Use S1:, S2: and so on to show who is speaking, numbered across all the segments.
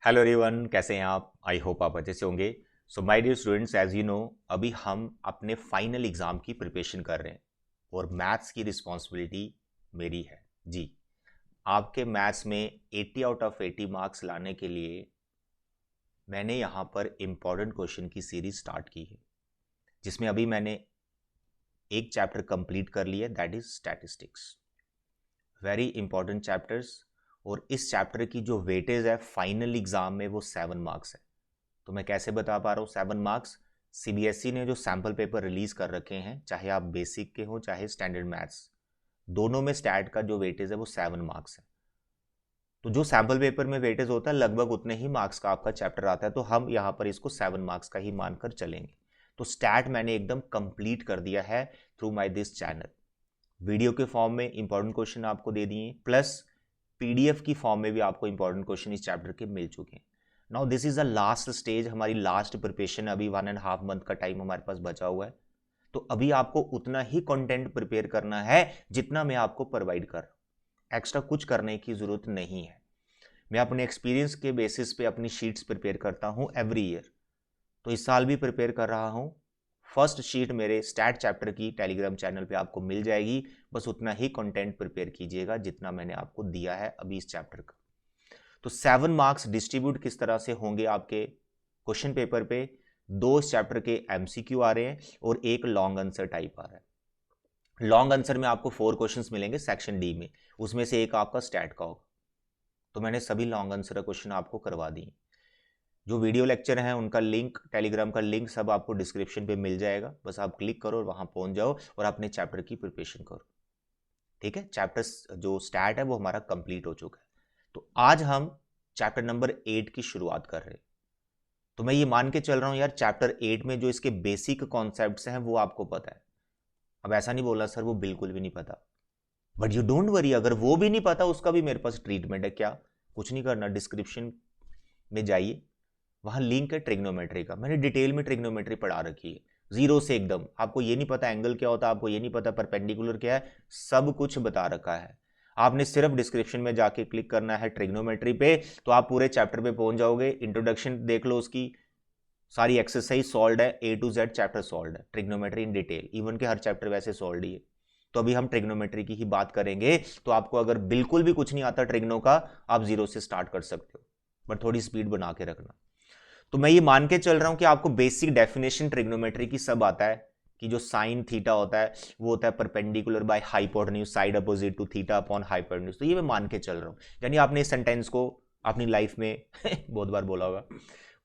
S1: Hello everyone, कैसे हैं आप? आई होप आप अच्छे से होंगे। So my dear students, as you know अभी हम अपने फाइनल एग्जाम की प्रिपरेशन कर रहे हैं और मैथ्स की रिस्पॉन्सिबिलिटी मेरी है जी। आपके मैथ्स में 80 आउट ऑफ 80 मार्क्स लाने के लिए मैंने यहाँ पर इम्पॉर्टेंट क्वेश्चन की सीरीज स्टार्ट की है, जिसमें अभी मैंने एक चैप्टर कंप्लीट कर लिया, that is statistics. Very important chapters. और इस चैप्टर की जो वेटेज है फाइनल एग्जाम में वो 7 मार्क्स है। तो मैं कैसे बता पा रहा हूँ 7 मार्क्स? सीबीएसई ने जो सैम्पल पेपर रिलीज कर रखे हैं, चाहे आप बेसिक के हो चाहे स्टैंडर्ड मैथ्स, दोनों में स्टैट का जो वेटेज है वो 7 मार्क्स है। तो जो सैम्पल पेपर में वेटेज होता है लगभग उतने ही मार्क्स का आपका चैप्टर आता है, तो हम यहाँ पर इसको 7 मार्क्स का ही मानकर चलेंगे। तो स्टैट मैंने एकदम कंप्लीट कर दिया है through my this channel. Video के फॉर्म में इंपॉर्टेंट क्वेश्चन आपको दे दिए, प्लस पीडीएफ की फॉर्म में भी आपको इंपॉर्टेंट क्वेश्चन इस चैप्टर के मिल चुके हैं। Now this is the last stage, हमारी लास्ट प्रिपरेशन। अभी 1.5 मंथ का टाइम हमारे पास बचा हुआ है, तो अभी आपको उतना ही कंटेंट प्रिपेयर करना है जितना मैं आपको प्रोवाइड कर रहा हूं। एक्स्ट्रा कुछ करने की जरूरत नहीं है। मैं अपने एक्सपीरियंस के बेसिस पे अपनी शीट्स प्रिपेयर करता हूं एवरी ईयर, तो इस साल भी प्रिपेयर कर रहा हूं। फर्स्ट शीट मेरे स्टैट चैप्टर की टेलीग्राम चैनल पे आपको मिल जाएगी। बस उतना ही कंटेंट प्रिपेयर कीजिएगा जितना मैंने आपको दिया है अभी इस चैप्टर का। तो 7 मार्क्स डिस्ट्रीब्यूट किस तरह से होंगे आपके क्वेश्चन पेपर पे? 2 इस चैप्टर के एमसीक्यू आ रहे हैं और एक लॉन्ग आंसर टाइप आ रहा है। लॉन्ग आंसर में आपको 4 क्वेश्चंस मिलेंगे सेक्शन डी में, उसमें से एक आपका स्टैट का होगा। तो मैंने सभी लॉन्ग आंसर क्वेश्चन आपको करवा दिए। जो वीडियो लेक्चर हैं उनका लिंक, टेलीग्राम का लिंक सब आपको डिस्क्रिप्शन पे मिल जाएगा। बस आप क्लिक करो और वहां पहुंच जाओ और अपने चैप्टर की प्रिपरेशन करो। ठीक है, चैप्टर जो स्टार्ट है वो हमारा कंप्लीट हो चुका है। तो आज हम चैप्टर नंबर 8 की शुरुआत कर रहे हैं। तो मैं ये मान के चल रहा हूं यार, चैप्टर 8 में जो इसके बेसिक कॉन्सेप्ट्स हैं वो आपको पता है। अब ऐसा नहीं बोला सर वो बिल्कुल भी नहीं पता, बट यू डोंट वरी, अगर वो भी नहीं पता उसका भी मेरे पास ट्रीटमेंट है। क्या? कुछ नहीं करना, डिस्क्रिप्शन में जाइए, वहां लिंक है ट्रिग्नोमेट्री का। मैंने डिटेल में ट्रिग्नोमेट्री पढ़ा रखी है, जीरो से एकदम। आपको ये नहीं पता एंगल क्या होता है, आपको ये नहीं पता परपेंडिकुलर क्या है, सब कुछ बता रखा है। आपने सिर्फ डिस्क्रिप्शन में जाके क्लिक करना है ट्रिग्नोमेट्री पे, तो आप पूरे चैप्टर पे पहुंच जाओगे। इंट्रोडक्शन देख लो, उसकी सारी एक्सरसाइज सॉल्व है, ए टू जेड चैप्टर सॉल्व है, ट्रिग्नोमेट्री इन डिटेल। इवन के हर चैप्टर वैसे सॉल्व ही है। तो अभी हम ट्रिग्नोमेट्री की ही बात करेंगे। तो आपको अगर बिल्कुल भी कुछ नहीं आता ट्रिग्नो का, आप जीरो से स्टार्ट कर सकते हो, बट थोड़ी स्पीड बना के रखना। तो मैं ये मान के चल रहा हूं कि आपको बेसिक डेफिनेशन ट्रिग्नोमेट्री की सब आता है, कि जो साइन थीटा होता है वो होता है perpendicular by hypotenuse side opposite to theta upon hypotenuse. तो ये मैं मान के चल रहा हूं। यानी आपने इस सेंटेंस को अपनी लाइफ में बहुत बार बोला होगा,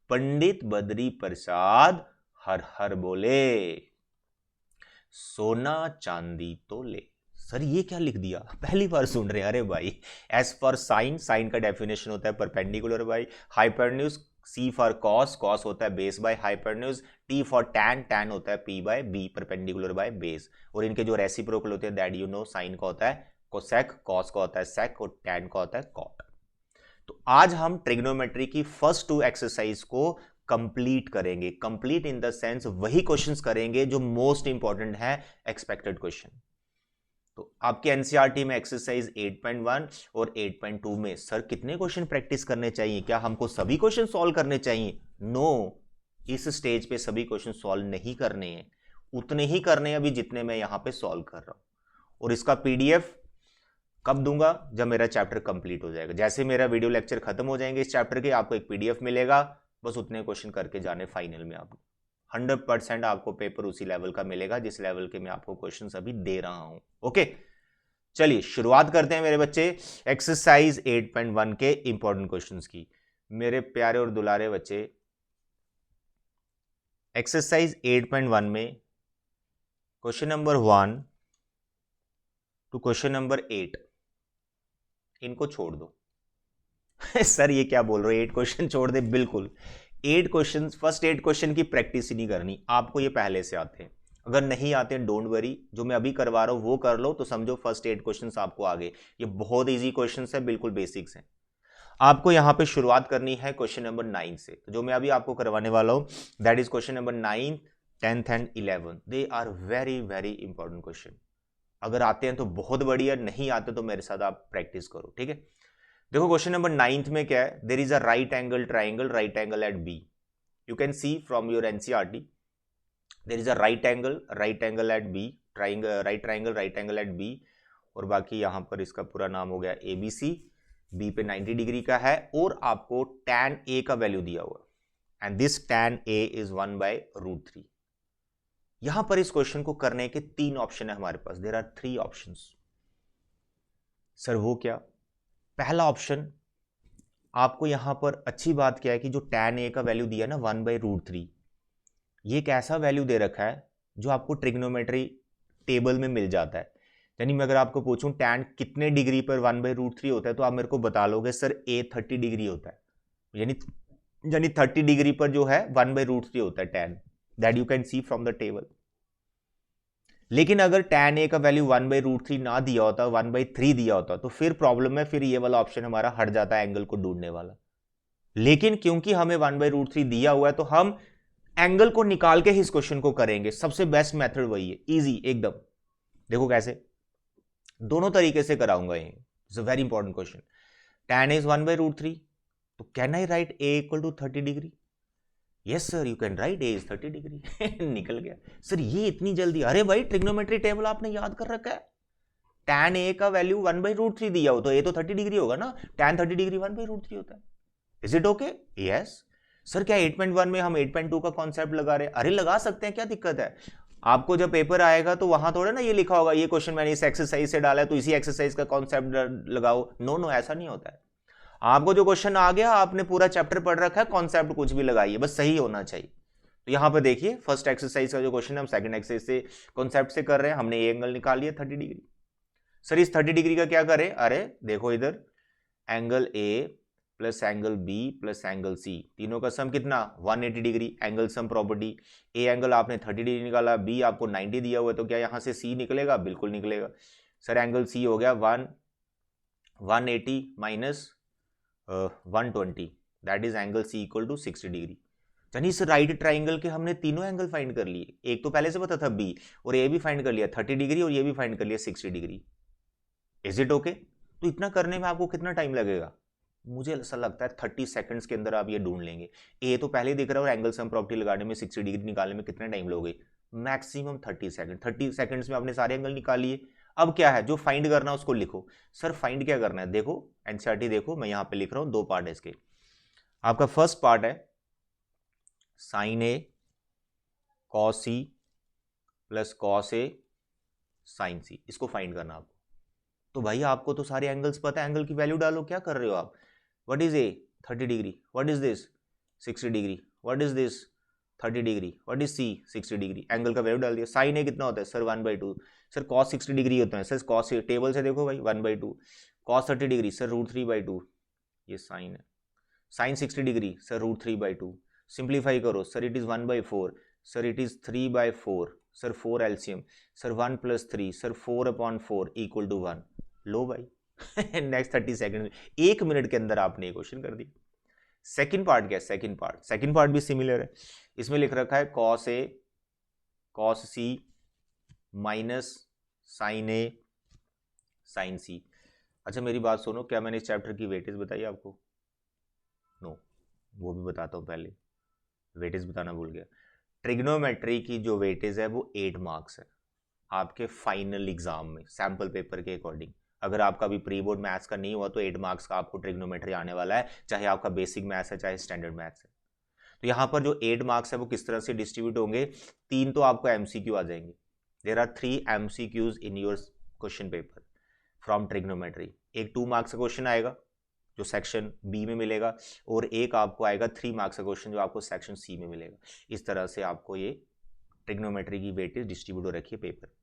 S1: पंडित बद्री प्रसाद हर हर बोले, सोना चांदी तो ले। सर ये क्या लिख दिया, पहली बार सुन रहे हैं? अरे भाई, एस फॉर साइन, साइन का डेफिनेशन होता है perpendicular by hypotenuse, C for cos, cos होता है base by hypotenuse, T for tan, tan होता है P by B, perpendicular by base. और इनके जो रेसिप्रोकल होते हैं दैट यू नो, साइन का होता है कोसेक, कॉस का होता है सेक और टैन का होता है कॉट। तो आज हम ट्रिग्नोमेट्री की फर्स्ट 2 एक्सरसाइज को कंप्लीट करेंगे। कंप्लीट इन द सेंस वही क्वेश्चंस करेंगे जो मोस्ट इंपॉर्टेंट है, एक्सपेक्टेड क्वेश्चन। तो आपके एनसीईआरटी में एक्सरसाइज 8.1 और 8.2 में सर कितने क्वेश्चन प्रैक्टिस करने चाहिए? क्या हमको सभी क्वेश्चन सॉल्व करने चाहिए? नो, इस स्टेज पे सभी क्वेश्चन सॉल्व नहीं करने हैं, उतने ही करने हैं अभी जितने मैं यहां पे सॉल्व कर रहा हूं। और इसका पीडीएफ कब दूंगा? जब मेरा चैप्टर कंप्लीट हो जाएगा। जैसे मेरा वीडियो लेक्चर खत्म हो जाएंगे इस चैप्टर के, आपको एक पीडीएफ मिलेगा। बस उतने क्वेश्चन करके जाने फाइनल में। आपको 100% आपको पेपर उसी लेवल का मिलेगा जिस लेवल के मैं आपको क्वेश्चन अभी दे रहा हूं। ओके, चलिए शुरुआत करते हैं मेरे बच्चे एक्सरसाइज 8.1 के इंपॉर्टेंट क्वेश्चंस की। मेरे प्यारे और दुलारे बच्चे, एक्सरसाइज 8.1 में question number 1 to question number 8 इनको छोड़ दो। सर ये क्या बोल रहे हो, 8 क्वेश्चन छोड़ दे? बिल्कुल 8 क्वेश्चन, फर्स्ट 8 क्वेश्चन की प्रैक्टिस ही नहीं करनी आपको, ये पहले से आते हैं। अगर नहीं आते डोंट वरी, जो मैं अभी करवा रहा हूं वो कर लो, तो समझो फर्स्ट 8 क्वेश्चंस आपको आ गए। ये बहुत इजी क्वेश्चंस है, बिल्कुल बेसिक्स हैं। आपको यहां पे शुरुआत करनी है क्वेश्चन नंबर 9 से। तो जो मैं अभी आपको करवाने वाला हूं that is question number 9, 10th and 11th। They are very very important question. अगर आते हैं तो बहुत बढ़िया, नहीं आते तो मेरे साथ आप प्रैक्टिस करो, ठीक है। देखो क्वेश्चन नंबर 9 में क्या है, there is a right angle triangle at B, you can see from your NCERT, there is a right angle at B, right angle at B, और बाकी यहां पर इसका पूरा नाम हो गया एबीसी, बी पे 90 डिग्री का है, और आपको tan ए का वैल्यू दिया हुआ, and this tan A is 1/√3। यहां पर इस क्वेश्चन को करने के 3 ऑप्शन है हमारे पास, देयर आर 3 ऑप्शंस। सर वो क्या? पहला ऑप्शन, आपको यहां पर अच्छी बात क्या है कि जो tan ए का वैल्यू दिया ना 1/√3, ये एक ऐसा वैल्यू दे रखा है जो आपको ट्रिग्नोमेट्री टेबल में मिल जाता है। यानी मैं अगर आपको पूछूं tan कितने डिग्री पर 1/√3 होता है, तो आप मेरे को बता लोगे सर a 30 डिग्री होता है, यानी 30 डिग्री पर जो है 1/√3 होता है tan, that you can see from the table. लेकिन अगर tan a का वैल्यू 1/√3 ना दिया होता, 1/3 दिया होता, तो फिर प्रॉब्लम है, फिर ये वाला ऑप्शन हमारा हट जाता है एंगल को ढूंढने वाला। लेकिन क्योंकि हमें 1/√3 दिया हुआ है, तो हम एंगल को निकाल के ही इस क्वेश्चन को करेंगे। सबसे बेस्ट मेथड वही है, इजी एकदम। देखो कैसे, दोनों तरीके से कराऊंगा ये, it's a very important question. tan is 1/√3, तो can I right a = 30 degree? Yes sir, you can right a is 30 degree. निकल गया। सर ये इतनी जल्दी? अरे भाई ट्रिग्नोमेट्री टेबल आपने याद कर रखा है, tan a का वैल्यू 1/√3 दिया हो तो a तो 30 डिग्री होगा ना, tan 30 डिग्री 1/√3 होता है। Is it okay? Yes. Sir क्या 8.1 में हम 8.2 का कॉन्सेप्ट लगा रहे हैं? अरे लगा सकते हैं, क्या दिक्कत है? आपको जब पेपर आएगा तो वहां थोड़ा ना ये लिखा होगा ये क्वेश्चन मैंने इस एक्सरसाइज से डाला है तो इसी एक्सरसाइज का कॉन्सेप्ट लगाओ। नो नो, ऐसा नहीं होता है। आपको जो क्वेश्चन आ गया, आपने पूरा चैप्टर पढ़ रखा है, कॉन्सेप्ट कुछ भी लगाइए, बस सही होना चाहिए। तो यहां पर देखिए फर्स्ट एक्सरसाइज का जो क्वेश्चन है, हम सेकंड एक्सरसाइज से कॉन्सेप्ट से कर रहे हैं। हमने ये एंगल निकाल लिया 30 डिग्री। सर इस 30 डिग्री का क्या करें? अरे देखो इधर, angle A plus angle B plus angle C, तीनों का सम कितना? 180 degree. Angle sum property, A angle आपने 30 डिग्री निकाला, बी आपको 90 दिया हुआ है, तो क्या यहां से सी निकलेगा? बिल्कुल निकलेगा। सर एंगल सी हो गया 180 minus 120, that is angle C = 60 degree. यानी इस राइट ट्राइंगल के हमने तीनों एंगल फाइंड कर लिए। एक तो पहले से पता था बी, और ए भी फाइंड कर लिया 30 डिग्री, और ये भी फाइंड कर लिया 60 डिग्री। Is it okay? तो इतना करने में आपको कितना टाइम लगेगा? मुझे ऐसा लगता है 30 सेकंड्स के अंदर आप ये ढूंढ लेंगे। ए तो पहले दिख रहा है, और एंगल सम प्रॉपर्टी लगाने में 60 डिग्री निकालने में कितना टाइम लोगे? Maximum 30 second. 30 सेकंड्स में आपने सारे एंगल निकाल लिए। अब क्या है, जो फाइंड करना है उसको लिखो। सर फाइंड क्या करना है? देखो एनसीईआरटी देखो, मैं यहां पे लिख रहा हूं, 2 पार्ट है इसके। आपका फर्स्ट पार्ट है sine A cos C plus cos A sine सी, इसको फाइंड करना आपको। तो भाई आपको तो सारे एंगल्स पता है, एंगल की वैल्यू डालो। क्या कर रहे हो आप? What is A? 30 degree. What is this? 60 degree. What is this? 30 degree. What is C? 60 degree. Angle का वैल्यू डाल दिया। साइन ए कितना होता है? सर 1/2। सर कॉस 60 डिग्री होता है। सर कॉस टेबल से देखो भाई 1/2। कॉस 30 डिग्री सर √3/2, ये साइन है। Sine 60 degree sir √3/2। सिंप्लीफाई करो sir, it is 1/4, sir it is 3/4, sir 4 LCM, sir 1 + 3, sir 4/4 = 1। लो भाई नेक्स्ट 30 सेकंड, 1 मिनट के अंदर आपने ये क्वेश्चन कर दिया। सेकंड पार्ट क्या है? सेकंड पार्ट भी सिमिलर है। इसमें लिख रखा है cos A cos C minus sign A sine सी। अच्छा मेरी बात सुनो, क्या मैंने इस चैप्टर की वेटेज बताई आपको? नो, वो भी बताता हूं, पहले वेटेज बताना भूल गया। ट्रिग्नोमेट्री की जो वेटेज है वो 8 मार्क्स है आपके फाइनल एग्जाम में, सैंपल पेपर के अकॉर्डिंग। अगर आपका भी प्री बोर्ड मैथ्स का नहीं हुआ तो 8 मार्क्स का आपको ट्रिग्नोमेट्री आने वाला है, चाहे आपका बेसिक मैथ्स है चाहे स्टैंडर्ड मैथ्स है। तो यहाँ पर जो 8 मार्क्स है वो किस तरह से डिस्ट्रीब्यूट होंगे? 3 तो आपको एमसीक्यू आ जाएंगे। There are 3 MCQs in your question paper from trigonometry. एक 2 मार्क्स का क्वेश्चन आएगा जो सेक्शन बी में मिलेगा, और एक आपको आएगा 3 मार्क्स का क्वेश्चन जो आपको सेक्शन सी में मिलेगा। इस तरह से आपको ये ट्रिग्नोमेट्री की वेटेज डिस्ट्रीब्यूट हो रखी है पेपर।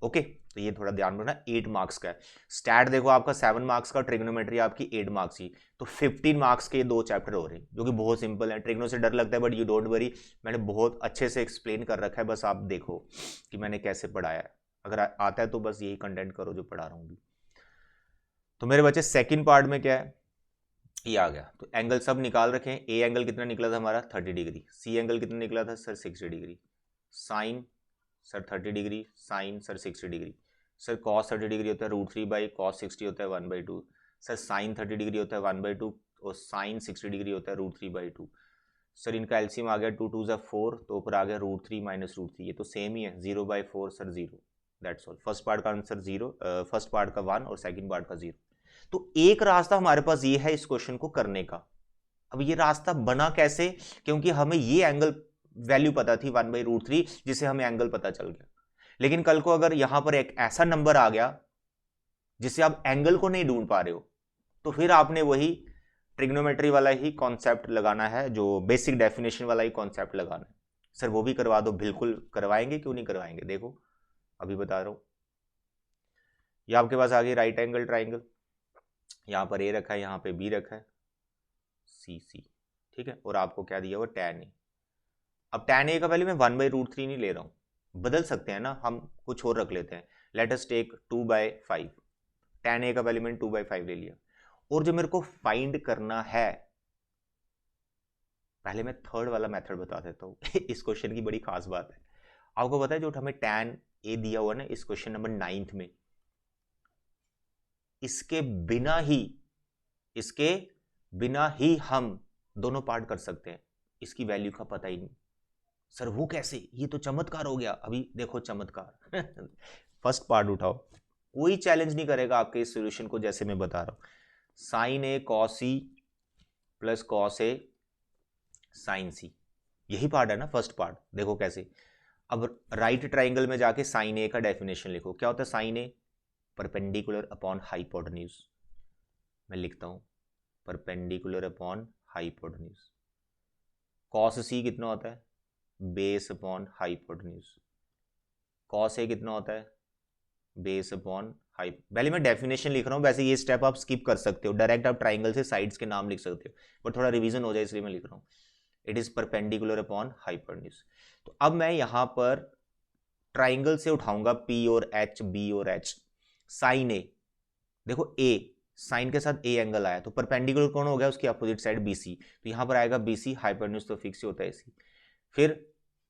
S1: ओके, तो ये थोड़ा ध्यान रखना, 8 मार्क्स का है। स्टैट देखो आपका 7 मार्क्स का, ट्रिग्नोमेट्री आपकी 8 मार्क्स की, तो 15 मार्क्स के 2 चैप्टर हो रहे हैं जो कि बहुत सिंपल है। ट्रिग्नो से डर लगता है बट यू डोंट वरी, मैंने बहुत अच्छे से एक्सप्लेन कर रखा है, बस आप देखो कि मैंने कैसे पढ़ाया है। अगर आता है तो बस यही कंटेंट करो जो पढ़ा रहा हूँ। तो मेरे बच्चे सेकेंड पार्ट में क्या है, ये आ गया। तो एंगल सब निकाल रखे हैं। ए एंगल कितना निकला था हमारा? 30 डिग्री। सी एंगल कितना निकला था? Sir 60 degree. Sine sir 30 degree, sine sir 60 degree. Sir cos 30 degree होता है √3/cos 60 होता है 1/2। सर साइन 30 डिग्री होता है 1/2 और साइन 60 डिग्री होता है √3/2। सर इनका एलसीएम आ गया 2 2 ज़ा 4, तो ऊपर आ गया √3 - √3, ये तो सेम ही है 0/4 sir 0, that's all. First part का आंसर 0, फर्स्ट पार्ट का 1 और सेकंड पार्ट का 0। तो एक रास्ता हमारे पास ये है इस क्वेश्चन को करने का। अब ये रास्ता बना कैसे, क्योंकि हमें ये एंगल वैल्यू पता थी 1/√3, जिसे हमें एंगल पता चल गया। लेकिन कल को अगर यहां पर एक ऐसा नंबर आ गया जिससे आप एंगल को नहीं ढूंढ पा रहे हो, तो फिर आपने वही ट्रिग्नोमेट्री वाला ही कॉन्सेप्ट लगाना है, जो बेसिक डेफिनेशन वाला ही कॉन्सेप्ट लगाना है। सर वो भी करवा दो, बिल्कुल करवाएंगे, क्यों नहीं करवाएंगे। देखो अभी बता रहा हूं, ये आपके पास आ गई राइट एंगल ट्राइंगल, यहां पर ए रखा है, यहां पे बी रखा है, सी सी, ठीक है, और आपको क्या दिया हुआ tan ए। अब tan ए का वैल्यू मैं 1/√3 नहीं ले रहा हूं, बदल सकते हैं ना, हम कुछ और रख लेते हैं। लेट अस टेक 2/5, tan ए का वैल्यू मैंने 2/5 ले लिया। और जो मेरे को फाइंड करना है, पहले मैं थर्ड वाला मेथड बता देता हूं इस क्वेश्चन की बड़ी खास बात है। आपको पता है जो हमें tan ए दिया हुआ ना इस क्वेश्चन नंबर 9 में, इसके बिना ही हम दोनों पार्ट कर सकते हैं, इसकी वैल्यू का पता ही नहीं। सर वो कैसे, ये तो चमत्कार हो गया। अभी देखो चमत्कार फर्स्ट पार्ट उठाओ, कोई चैलेंज नहीं करेगा आपके इस सॉल्यूशन को, जैसे मैं बता रहा हूं। Sign A cos C plus cos A sine सी, यही पार्ट है ना फर्स्ट पार्ट। देखो कैसे, अब राइट ट्राइंगल में जाके साइन ए का डेफिनेशन लिखो। क्या होता है साइन ए, परपेंडिकुलर अपॉन हाइपोटेन्यूज। मैं लिखता हूं परपेंडिकुलर अपॉन हाइपोटेन्यूज। कॉस सी कितना होता है, base upon hypotenuse. Cos A कितना होता है, बेस अपॉन हाइप। पहले मैं डेफिनेशन लिख रहा हूं, वैसे ये स्टेप आप स्किप कर सकते हो, डायरेक्ट आप ट्राइंगल से साइड्स के नाम लिख सकते हो, बट थोड़ा रिवीजन हो जाए इसलिए मैं लिख रहा हूं। It is perpendicular upon hypotenuse. तो अब मैं यहां पर ट्राइंगल से उठाऊंगा पी और एच, बी और एच। साइन ए, देखो ए, साइन के साथ ए एंगल आया तो परपेंडिकुलर कौन हो गया, उसकी अपोजिट साइड बीसी, तो यहां पर आएगा बीसी, हाइपोटेन्यूज तो फिक्स ही होता है सी। फिर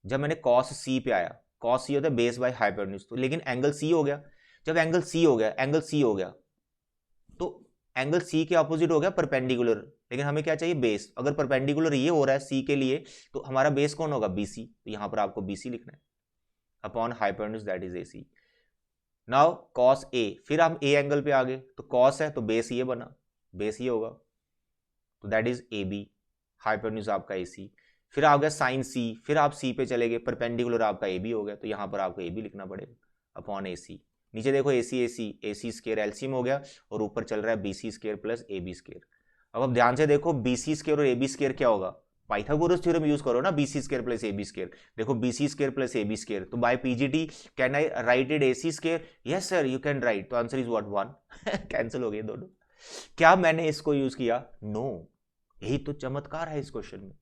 S1: जब मैंने कॉस सी पे आया, कॉस सी होता है बेस बाय हाइपोटेन्यूज, तो लेकिन एंगल सी हो गया। जब एंगल सी हो गया तो एंगल सी के अपोजिट हो गया परपेंडिकुलर, लेकिन हमें क्या चाहिए बेस। अगर परपेंडिकुलर ये हो रहा है सी के लिए, तो हमारा बेस कौन होगा, बीसी, तो यहां पर आपको बीसी लिखना है upon hypotenuse, that is AC. Now cos A, फिर हम ए एंगल पे आ गए, तो कॉस है तो बेस ये बना, बेस ये होगा, तो that is A B, hypotenuse आपका ए सी। फिर आ गया साइन सी, फिर आप सी पे चले गए, परपेंडिकुलर आपका ए बी हो गया, तो यहां पर आपको ए बी लिखना पड़ेगा अपॉन ए सी। नीचे देखो ए सी स्केयर एलसीएम हो गया, और ऊपर चल रहा है B C square plus A B square. अब ध्यान से देखो बी सी स्केयर और ए बी स्केयर क्या होगा, पाइथागोरस थ्योरम यूज करो ना, B C square plus A B square. देखो B C square plus A B square, तो by PGT can I write it A C square, yes sir you can write, तो answer is what 1 cancel हो गए दोनों। क्या मैंने इसको use किया, नो, यही तो चमत्कार है इस क्वेश्चन में।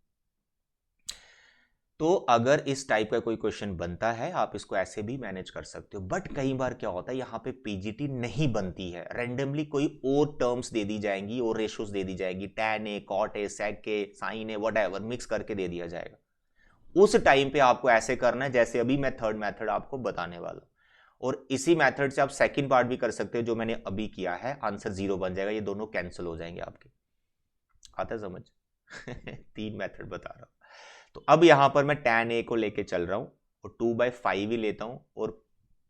S1: तो अगर इस टाइप का कोई क्वेश्चन बनता है, आप इसको ऐसे भी मैनेज कर सकते हो। बट कई बार क्या होता है, यहां पे पीजीटी नहीं बनती है, रैंडमली कोई और टर्म्स दे दी जाएंगी और रेशियोज दे दी जाएगी, tan ए, cot ए, sec ए, sin ए, व्हाटएवर मिक्स करके दे दिया जाएगा। उस टाइम पे आपको ऐसे करना है जैसे अभी मैं थर्ड मेथड आपको बताने वाला, और इसी मेथड से आप सेकंड पार्ट भी कर सकते हो जो मैंने अभी किया है, आंसर 0 बन जाएगा, ये दोनों कैंसिल हो जाएंगे आपके। आता समझ 3 मेथड बता रहा हूं। तो अब यहां पर मैं tan ए को लेके चल रहा हूं और 2/5 ही लेता हूं और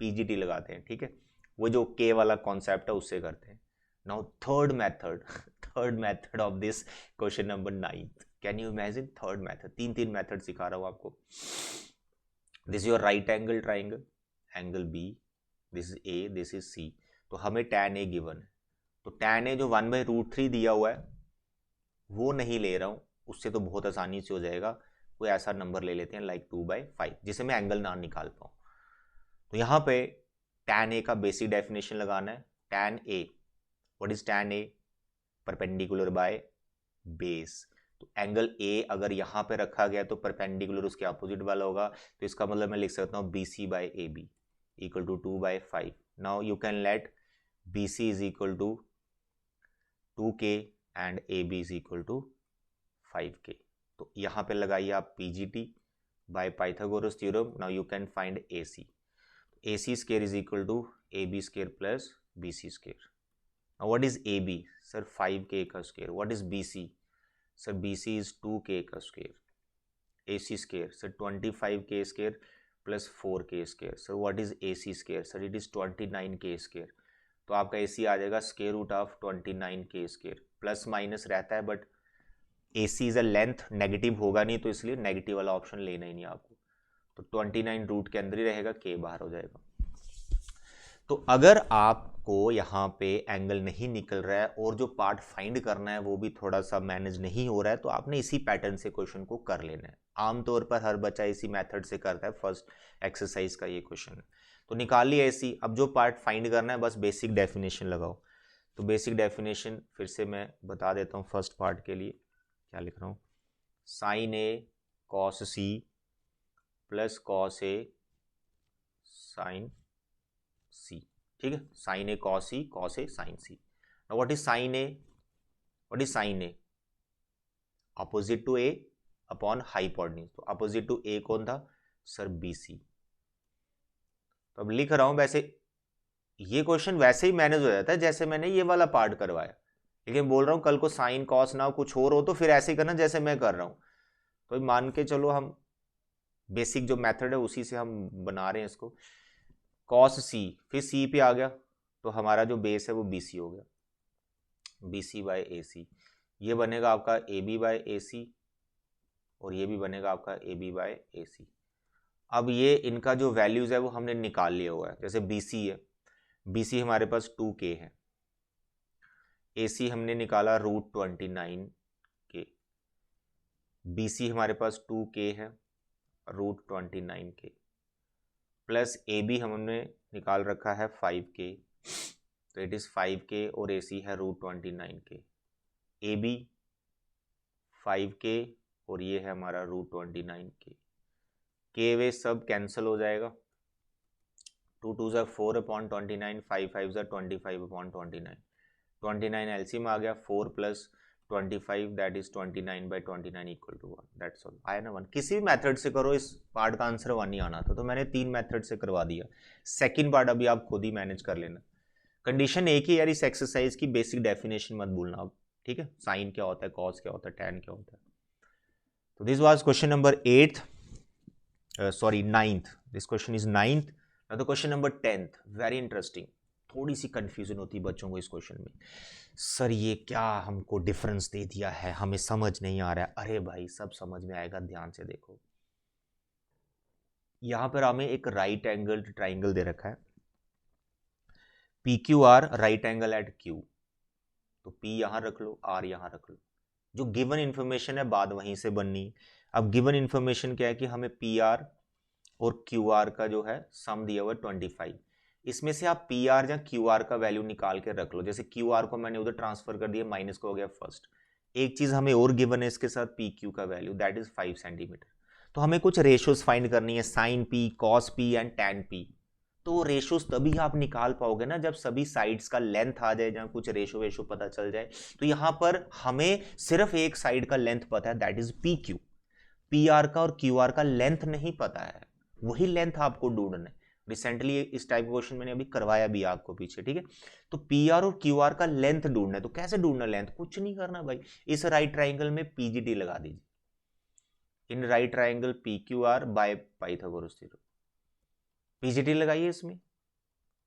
S1: पीजीटी लगाते हैं, ठीक है, वो जो के वाला कॉन्सेप्ट है उससे करते हैं। Now third method of this question number 9, can you imagine third method. तीन मेथड सिखा रहा हूं आपको। This is your right angle triangle, angle B, this is A, this is C. तो हमें tan ए गिवन है, तो tan ए जो 1/√3 दिया हुआ है वो नहीं ले रहा हूं, उससे तो बहुत आसानी से हो जाएगा। कोई ऐसा नंबर ले लेते हैं लाइक 2/5, जिसे मैं एंगल ना निकाल पाऊं। तो यहां पे tan ए का बेसिक डेफिनेशन लगाना है। tan A, what is tan A, perpendicular by base. तो एंगल ए अगर यहां पे रखा गया तो परपेंडिकुलर उसके अपोजिट वाला होगा, तो इसका मतलब मैं लिख सकता हूं BC by AB equal to 2/5। Now you can let BC is equal to 2K and AB is equal to 5K। तो यहां पे लगाइए आप PGT by Pythagoras theorem. Now you can find AC, AC square is equal to AB square plus BC square. What is A B? Sir 5k का square. What is B C? Sir B C is 2k का square. A C square sir 25k square plus 4k square. Sir what is A C square? Sir it is 29k square. तो आपका A C आ जाएगा square root of 29k square. Plus minus रहता है but A C is a length, negative होगा नहीं तो इसलिए नेगेटिव वाला ऑप्शन लेना ही नहीं आपको. तो 29 रूट के अंदर ही रहेगा, k बाहर हो जाएगा. तो अगर आपको यहाँ पे एंगल नहीं निकल रहा है और जो पार्ट फाइंड करना है वो भी थोड़ा सा मैनेज नहीं हो रहा है, तो आपने इसी पैटर्न से क्वेश्चन को कर लेना है. आमतौर पर हर बच्चा इसी मेथड से करता है. फर्स्ट एक्सरसाइज का ये क्वेश्चन है. तो निकाल लिया ऐसी. अब जो पार्ट फाइंड करना है बस बेसिक डेफिनेशन लगाओ. तो बेसिक डेफिनेशन फिर से मैं बता देता हूँ. फर्स्ट पार्ट के लिए क्या लिख रहा हूँ? Sine A cos C plus cos A sine C. ठीक है, sine A cos C, cos A sine C. Now what is sine A? What is sine A? Opposite to A upon hypotenuse. तो opposite to A कौन था? Sir B C. तो अब लिख रहा हूं. वैसे ये क्वेश्चन वैसे ही मैनेज हो जाता है जैसे मैंने ये वाला पार्ट करवाया, लेकिन बोल रहा हूं कल को साइन कॉस ना कुछ और हो तो फिर ऐसे ही करना जैसे मैं कर रहा हूं. तो मान के चलो हम बेसिक जो मेथड है उसी से हम बना रहे हैं इसको. कॉस सी, फिर सी पे आ गया तो हमारा जो बेस है वो बी सी हो गया. बी सी बाय ए सी. ये बनेगा आपका ए बी बाय ए सी और ये भी बनेगा आपका ए बी बाय ए सी. अब ये इनका जो वैल्यूज है वो हमने निकाल लिया हुआ है. जैसे बी सी है, बी सी हमारे पास 2k है. ए सी हमने निकाला √29k. बी सी हमारे पास 2k है √29k. प्लस ए बी हमने निकाल रखा है 5k. तो इट इज़ 5k और ए सी है √29k. ए बी 5k और ये है हमारा √29k. के वे सब कैंसिल हो जाएगा. 2 2 ज़ा 4 अपॉन 29, 5 5 ज़ा 25 अपॉन 29. 29 एलसीएम आ गया. 4 plus 25 that is 29 by 29 equal to 1. That's all. आया ना 1? किसी भी मेथड से करो, इस पार्ट का आंसर 1 ही आना था. तो मैंने 3 मेथड से करवा दिया. सेकंड पार्ट अभी आप खुद ही मैनेज कर लेना. कंडीशन एक ही यार, इस एक्सरसाइज की बेसिक डेफिनेशन मत भूलना आप. ठीक है, साइन क्या होता है, कॉस क्या होता है, टैन क्या होता है. तो this was question number 8th, sorry 9th. This question is 9th. Now the question number 10th, very interesting. थोड़ी सी कंफ्यूजन होती है बच्चों को इस क्वेश्चन में. सर ये क्या हमको डिफरेंस दे दिया है, हमें समझ नहीं आ रहा है. अरे भाई सब समझ में आएगा, ध्यान से देखो. यहां पर हमें एक राइट एंगल ट्राइंगल दे रखा है. P Q R right angle at Q. तो पी यहां रख लो, आर यहां रख लो. जो गिवन इंफॉर्मेशन है बाद वहीं से बननी. अब गिवन इंफॉर्मेशन क्या है कि हमें पी आर और क्यू आर का जो है सम दिया हुआ 25. इसमें से आप पी आर या क्यू आर का वैल्यू निकाल के रख लो. जैसे क्यू आर को मैंने उधर ट्रांसफर कर दिया, माइनस को हो गया फर्स्ट. एक चीज हमें और गिवन है इसके साथ, पी क्यू का वैल्यू दैट इज 5 सेंटीमीटर. तो हमें कुछ रेशियोज फाइंड करनी है, sine P, cos P and tan P. तो रेशियोज तभी आप निकाल पाओगे ना जब सभी साइड्स का लेंथ आ जाए, जहां कुछ रेशो पता चल जाए. तो यहां पर हमें सिर्फ एक साइड का लेंथ पता है, that is P Q. P R का और क्यू आर का लेंथ नहीं पता है, वही लेंथ आपको ढूंढना है. रिसेंटली इस टाइप क्वेश्चन मैंने अभी करवाया भी आपको पीछे. ठीक है, तो पी आर और क्यू आर का लेंथ ढूंढना है. तो कैसे ढूंढना लेंथ? कुछ नहीं करना भाई, इस राइट ट्राइंगल में पीजीटी लगा दीजिए. In right triangle P Q are bye Pythagoras theorem. PGT लगाइए. इसमें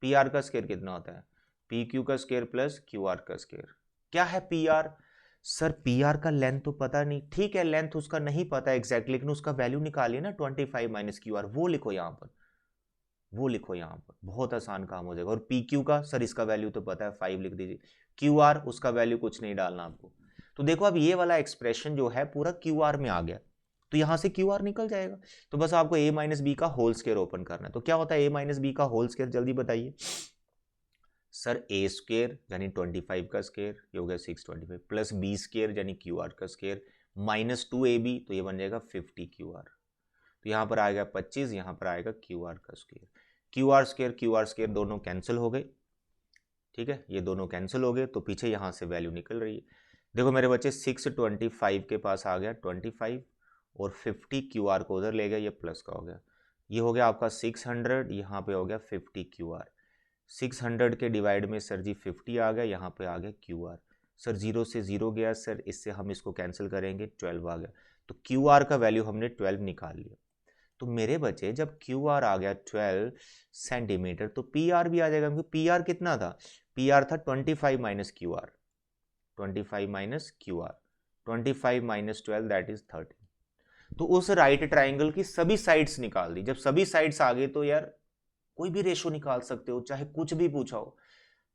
S1: पी आर का स्क्वायर कितना होता है? पी क्यू का स्क्वायर प्लस क्यू आर का स्क्वायर. क्या है P R? Sir P R का लेंथ तो पता नहीं. ठीक है, लेंथ उसका नहीं पता एग्जैक्ट, लेकिन उसका वैल्यू निकालिए ना 25 माइनस क्यू आर. वो लिखो यहाँ पर, वो लिखो यहाँ पर, बहुत आसान काम हो जाएगा. और पी क्यू का सर इसका वैल्यू तो पता है 5 लिख दीजिए. क्यू आर उसका वैल्यू कुछ नहीं डालना आपको. तो देखो अब ये वाला एक्सप्रेशन जो है पूरा क्यू आर में आ गया. तो यहां से क्यू आर निकल जाएगा. तो बस आपको ए माइनस बी का होल स्क्वायर ओपन करना है. तो क्या होता है ए माइनस बी का होल स्क्वायर, जल्दी बताइए. सर ए स्क्वायर यानी 25 का स्क्वायर, ये हो गया 625, प्लस बी स्क्वायर यानी क्यू आर का स्क्वायर, माइनस 2 ए बी, तो ये बन जाएगा 50 क्यू आर. तो यहाँ पर आएगा 25, यहाँ पर आएगा क्यू आर का स्क्वायर. क्यू आर स्क्वायर दोनों कैंसिल हो गए. ठीक है, ये दोनों कैंसिल हो गए. तो पीछे यहाँ से वैल्यू निकल रही है. देखो मेरे बच्चे 625 के पास आ गया 25 और 50 क्यू आर को उधर ले गया, ये प्लस का हो गया. ये हो गया आपका 600, यहाँ पे हो गया 50 क्यू आर. 600 के डिवाइड में सर जी 50 आ गया, यहाँ पे आ गया QR। सर 0 से 0 गया सर, इससे हम इसको कैंसिल करेंगे, 12 आ गया। तो QR का वैल्यू हमने 12 निकाल लिया। तो मेरे बच्चे जब QR आ गया 12 सेंटीमीटर तो PR भी आ जाएगा, क्योंकि PR कितना था? PR था 25 minus QR, 25 minus QR, 25 minus 12 that is 13। तो उस राइट ट्राइंगल की सभी साइड्स निकाल दी। जब सभी साइड्स आ गए तो यार कोई भी रेशो निकाल सकते हो, चाहे कुछ भी पूछा हो।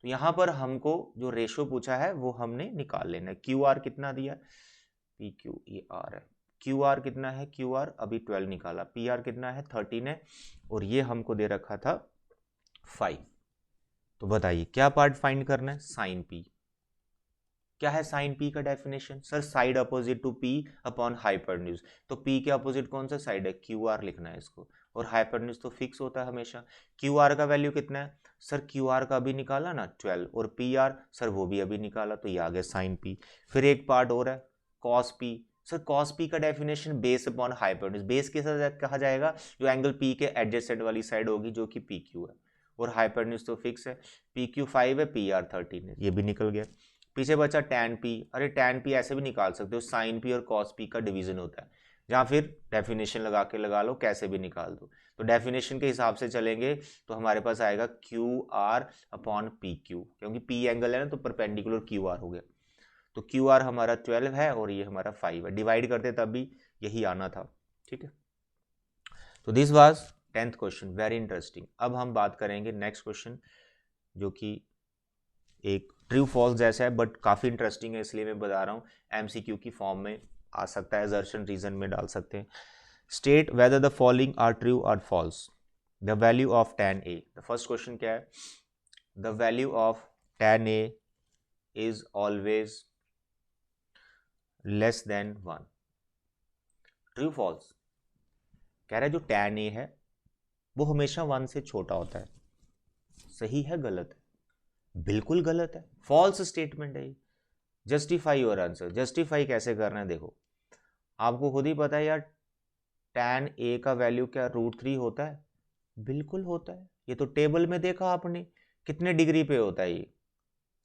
S1: तो यहां पर हमको जो रेशो पूछा है वो हमने निकाल लेना है। QR कितना दिया? PQER है। QR कितना है? QR अभी 12 निकाला। PR कितना है? 13 है, और ये हमको दे रखा था 5। तो बताइए क्या पार्ट फाइंड करना है? Sine P। क्या है साइन P का definition? Sir side opposite to P upon hypotenuse. तो P के अपोजिट कौन सा साइड है? QR लिखना है इसको, और हाइपोटेन्यूज तो फिक्स होता है हमेशा। QR का वैल्यू कितना है? सर QR का अभी निकाला ना 12, और PR सर वो भी अभी निकाला, तो ये आ गया साइन P। फिर एक पार्ट और है cos P। Sir cos P का definition base upon hypotenuse. Base किसे कहा जाएगा? जो एंगल P के एडजेसेंट वाली साइड होगी, जो कि PQ है, और हाइपोटेन्यूज तो फिक्स है। PQ 5 है, PR 13 है, ये भी निकल गया। पीछे बचा tan P। अरे tan P ऐसे भी निकाल सकते हो, साइन P और cos P का डिवीजन होता है, या फिर डेफिनेशन लगा के लगा लो, कैसे भी निकाल दो। तो डेफिनेशन के हिसाब से चलेंगे तो हमारे पास आएगा QR अपॉन PQ, क्योंकि P एंगल है ना, तो परपेंडिकुलर QR हो गया। तो QR हमारा 12 है और ये हमारा 5 है। डिवाइड करते तब भी यही आना था, ठीक है। तो this was 10th question, very interesting. अब हम बात करेंगे नेक्स्ट क्वेश्चन, जो कि एक ट्रू फॉल्स जैसा है बट काफ़ी इंटरेस्टिंग है, इसलिए मैं बता रहा हूँ। MCQ की फॉर्म में आ सकता है, असर्शन रीजन में डाल सकते हैं। State whether the following are true और false. The value of tan A। The first question क्या है? The value of tan A is always less than 1। True false कह रहा है जो tan A है वो हमेशा 1 से छोटा होता है। सही है गलत है? बिल्कुल गलत है, फॉल्स स्टेटमेंट है। Justify your answer. जस्टिफाई कैसे करना है देखो, आपको खुद ही पता है यार, tan A का वैल्यू क्या √3 होता है? बिल्कुल होता है, ये तो टेबल में देखा आपने। कितने डिग्री पे होता है ये?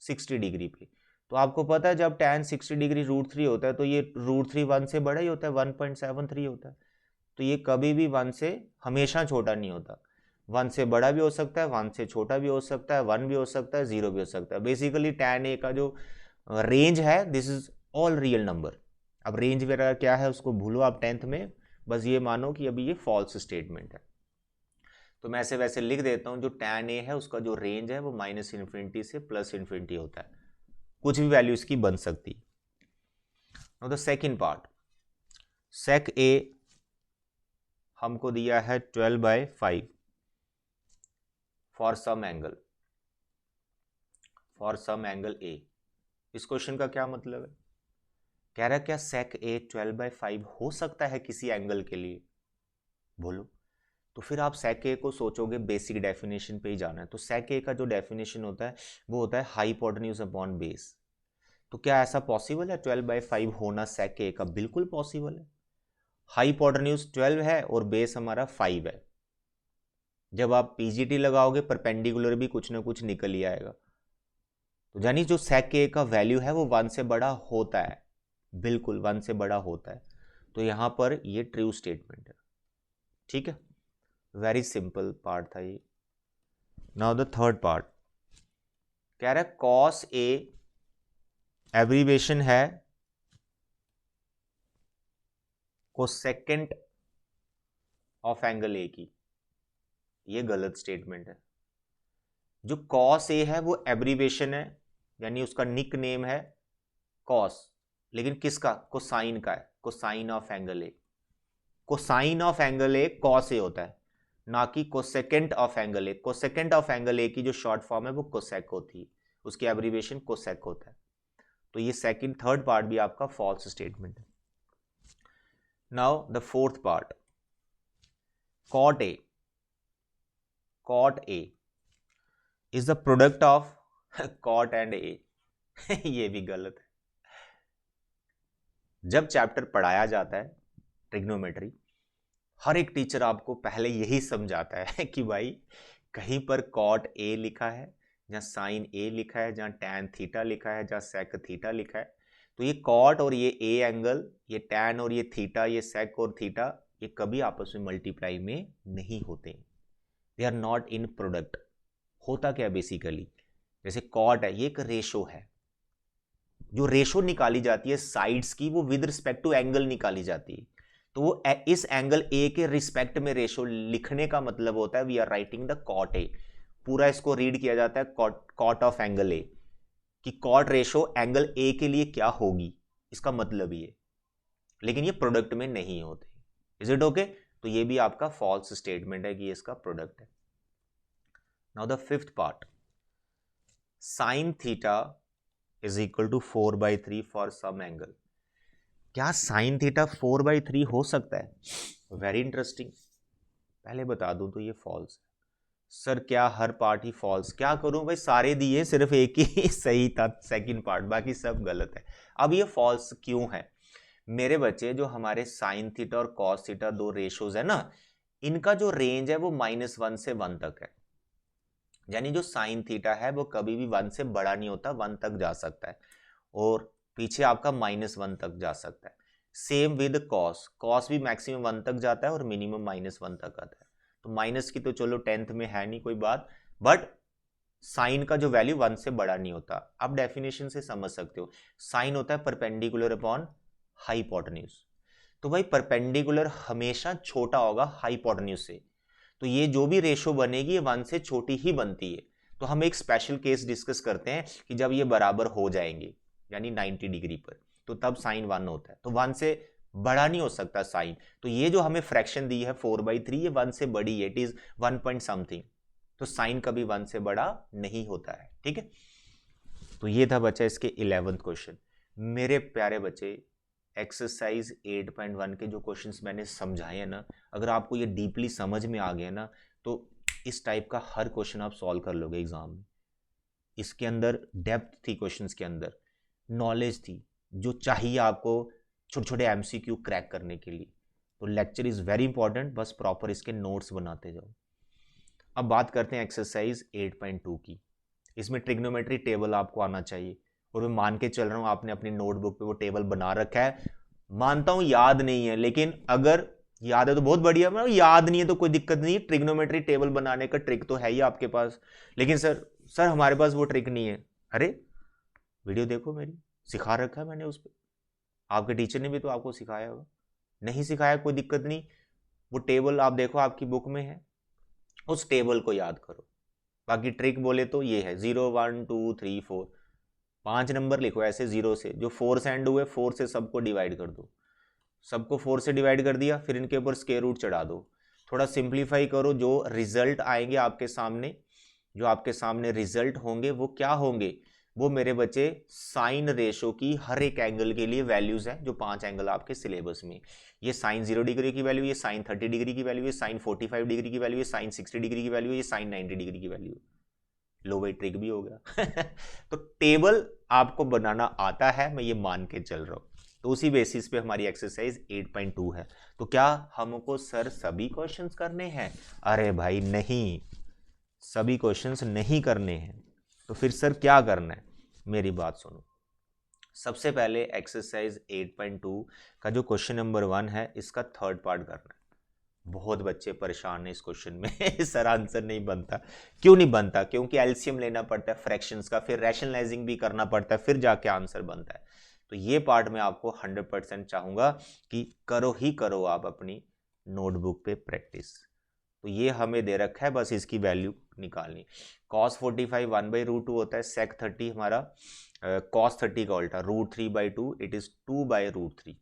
S1: 60 डिग्री पे। तो आपको पता है जब tan 60 डिग्री √3 होता है तो ये √3 1 से बड़ा ही होता है, 1.73 होता है। तो ये कभी भी 1 से हमेशा छोटा नहीं होता। 1 से बड़ा भी हो सकता है, 1 से छोटा भी हो सकता है, 1 भी हो सकता है, 0 भी हो सकता है। बेसिकली tan A का जो रेंज है, this is all real number. अब रेंज वगैरह क्या है उसको भूलो आप 10th में, बस ये मानो कि अभी ये फॉल्स स्टेटमेंट है। तो मैं ऐसे वैसे लिख देता हूं, जो tan A है उसका जो रेंज है वो -∞ से +∞ होता है, कुछ भी वैल्यू इसकी बन सकती। Now the second part, sec A हमको दिया है 12/5 फॉर सम एंगल A। इस क्वेश्चन का क्या मतलब है? कह रहा है क्या sec A 12/5 हो सकता है किसी एंगल के लिए? बोलो। तो फिर आप sec A को सोचोगे बेसिक डेफिनेशन पे ही जाना है। तो sec A का जो डेफिनेशन होता है वो होता है हाइपोटेन्यूज अपॉन बेस। तो क्या ऐसा पॉसिबल है 12/5 होना sec A का? बिल्कुल पॉसिबल है। हाइपोटेन्यूज 12 है और बेस हमारा 5 है। जब आप PGT लगाओगे परपेंडिकुलर भी कुछ ना कुछ निकल ही आएगा। तो यानी जो sec A का वैल्यू है वो 1 से बड़ा होता है, बिल्कुल 1 से बड़ा होता है। तो यहां पर ये ट्रू स्टेटमेंट है, ठीक है। वेरी सिंपल पार्ट था ये। नाउ द थर्ड पार्ट, कह रहा है cos A एब्रीवेशन है कोसेकेंट ऑफ एंगल A की। ये गलत स्टेटमेंट है। जो cos A है वो एब्रीवेशन है, यानी उसका निक नेम है cos, लेकिन किसका? कोसाइन का है, cosine of angle A। Cosine of angle A cos A होता है, ना कि cosecant of angle A। Cosecant of angle A की जो शॉर्ट फॉर्म है वो कोसेक होती है, उसकी एब्रीवेशन कोसेक होता है। तो ये थर्ड पार्ट भी आपका फॉल्स स्टेटमेंट है। Now the fourth part, cot A is the product of cot and A। ये भी गलत है। जब चैप्टर पढ़ाया जाता है ट्रिग्नोमेट्री, हर एक टीचर आपको पहले यही समझाता है कि भाई कहीं पर कॉट ए लिखा है, जहाँ साइन ए लिखा है, जहाँ टैन थीटा लिखा है, जहाँ सेक थीटा लिखा है। तो ये कॉट और ये ए एंगल, ये टैन और ये थीटा, ये सेक और थीटा, ये कभी आपस में मल्टीप्लाई में नहीं होते, they are not in product. होता क्या बेसिकली, जैसे कॉट है, ये एक रेशो है, जो रेशो निकाली जाती है साइड्स की, वो विद रिस्पेक्ट टू एंगल निकाली जाती है। तो वो इस एंगल ए के रिस्पेक्ट में रेशो लिखने का मतलब होता है we are writing the cot A. पूरा इसको रीड किया जाता है कॉट ऑफ एंगल ए, कि कॉट रेशो एंगल ए के लिए क्या होगी, इसका मतलब ये। लेकिन ये प्रोडक्ट में नहीं होते। Is it okay? तो ये भी आपका फॉल्स स्टेटमेंट है कि इसका प्रोडक्ट है। Now the fifth part, sine theta is equal to 4/3 for some angle. क्या साइन थीटा 4/3 हो सकता है? Very interesting. पहले बता दूं तो ये फॉल्स है। सर क्या हर पार्ट ही फॉल्स? क्या करूं भाई, सारे दिए, सिर्फ एक ही सही था, सेकंड पार्ट, बाकी सब गलत है। अब ये फॉल्स क्यों है? मेरे बच्चे, जो हमारे साइन थीटा और कॉस थीटा दो रेशोज है ना, इनका जो रेंज है वो -1 से 1 तक है। यानी जो साइन थीटा है वो कभी भी 1 से बड़ा नहीं होता, 1 तक जा सकता है, और पीछे आपका -1 तक जा सकता है। सेम विद कॉस, कॉस भी मैक्सिमम 1 तक जाता है और मिनिमम -1 तक आता है। तो माइनस की तो चलो 10th में है नहीं कोई बात, बट साइन का जो वैल्यू 1 से बड़ा नहीं होता। आप डेफिनेशन से समझ सकते हो, साइन होता है परपेंडिकुलर अपॉन हाइपोटेन्यूज। तो भाई परपेंडिकुलर हमेशा छोटा होगा हाइपोटेन्यूज से, तो ये जो भी रेशो बनेगी ये 1 से छोटी ही बनती है। तो हम एक स्पेशल केस डिस्कस करते हैं कि जब ये बराबर हो जाएंगे, यानी 90 डिग्री पर, तो तब साइन 1 होता है। तो 1 से बड़ा नहीं हो सकता साइन। तो ये जो हमें फ्रैक्शन दी है 4/3, ये 1 से बड़ी है, इट इज 1 पॉइंट समथिंग। तो साइन कभी 1 से बड़ा नहीं होता है। ठीक है, तो ये था बच्चा इसके 11th क्वेश्चन। मेरे प्यारे बच्चे, एक्सरसाइज 8.1 के जो क्वेश्चंस मैंने समझाए हैं ना, अगर आपको ये डीपली समझ में आ गया ना, तो इस टाइप का हर क्वेश्चन आप सॉल्व कर लोगे एग्जाम में। इसके अंदर डेप्थ थी, क्वेश्चंस के अंदर नॉलेज थी, जो चाहिए आपको छोटे छोटे एमसीक्यू क्रैक करने के लिए। तो लेक्चर इज वेरी इंपॉर्टेंट, बस प्रॉपर इसके नोट्स बनाते जाओ। अब बात करते हैं एक्सरसाइज 8.2 की। इसमें ट्रिग्नोमेट्री टेबल आपको आना चाहिए, और मैं मान के चल रहा हूं आपने अपनी नोटबुक पे वो टेबल बना रखा है। मानता हूं याद नहीं है, लेकिन अगर याद है तो बहुत बढ़िया, मतलब याद नहीं है तो कोई दिक्कत नहीं। ट्रिग्नोमेट्री टेबल बनाने का ट्रिक तो है ही आपके पास। लेकिन सर हमारे पास वो ट्रिक नहीं है। अरे वीडियो देखो मेरी, सिखा रखा है मैंने उस पर, आपके टीचर ने भी तो आपको सिखाया होगा। नहीं सिखाया कोई दिक्कत नहीं, वो टेबल आप देखो आपकी बुक में है, उस टेबल को याद करो। बाकी ट्रिक बोले तो ये है 0 1 2 3 4, 5 नंबर लिखो ऐसे 0 से, जो 4 से एंड हुए 4 से सबको डिवाइड कर दो। सबको 4 से डिवाइड कर दिया, फिर इनके ऊपर स्क्वायर रूट चढ़ा दो। थोड़ा सिंप्लीफाई करो, जो रिजल्ट आएंगे आपके सामने, जो आपके सामने रिजल्ट होंगे वो क्या होंगे? वो मेरे बच्चे साइन रेशो की हर एक एंगल के लिए वैल्यूज हैं, जो 5 एंगल आपके सिलेबस में। ये साइन 0 डिग्री की वैल्यू, ये साइन 30 डिग्री की वैल्यू, ये साइन 45 डिग्री की वैल्यू, ये साइन 60 डिग्री की वैल्यू, ये साइन 90 डिग्री की वैल्यू। लो भाई ट्रिक भी हो गया। तो टेबल आपको बनाना आता है, मैं ये मान के चल रहा हूं। तो उसी बेसिस पे हमारी एक्सरसाइज 8.2 है। तो क्या हमको सर सभी क्वेश्चंस करने हैं? अरे भाई नहीं, सभी क्वेश्चंस नहीं करने हैं। तो फिर सर क्या करना है? मेरी बात सुनो। सबसे पहले एक्सरसाइज 8.2 का जो क्वेश्चन नंबर 1 है, इसका थर्ड पार्ट करना है। बहुत बच्चे परेशान हैं इस क्वेश्चन में। सर आंसर नहीं बनता। क्यों नहीं बनता? क्योंकि एलसीएम लेना पड़ता है फ्रैक्शंस का, फिर रैशनलाइजिंग भी करना पड़ता है, फिर जाके आंसर बनता है। तो ये पार्ट मैं आपको 100% चाहूंगा कि करो ही करो आप अपनी नोटबुक पे प्रैक्टिस। तो ये हमें दे रखा है, बस इसकी वैल्यू निकालनी। cos 45 1/√2 होता है, sec 30 हमारा cos 30 का उल्टा √3/2, it is 2/√3।